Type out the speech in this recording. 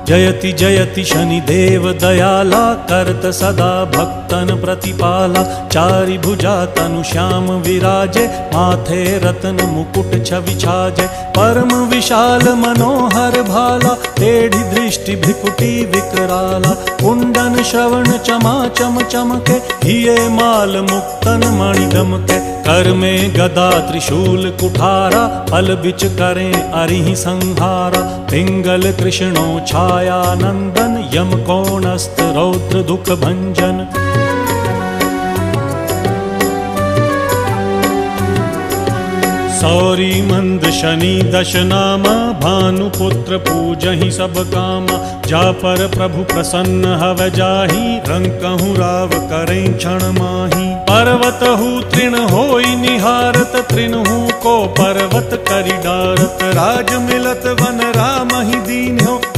जयति जयति शनिदेव दयाला, करत सदा भक्तन प्रतिपाला। चारि भुजा तनु श्याम विराजे, माथे रत्न मुकुट छवि छाजे। परम विशाल मनोहर भाला, टेढ़ी दृष्टि भ्रिकुटी विकराला। कुंडन श्रवण चमा चम चमके, हिये माल मुक्तन मणि दमके। कर में गदा त्रिशूल कुठारा, फल बिच करें अरिहि संहारा। पिंगल कृष्णो छाया नंदन, यम कोणस्थ रौद्र दुख भंजन। सौरी मंद शनि दश नामा, भानुपुत्र पूजहि सब कामा। जा पर प्रभु प्रसन्न हव जाहि, रंकहु राव करें क्षण माहि। पर्वत हु तृण होई निहारत, तृणहु को पर्वत करि डारत। राज मिलत वन राम ही दीन्हो,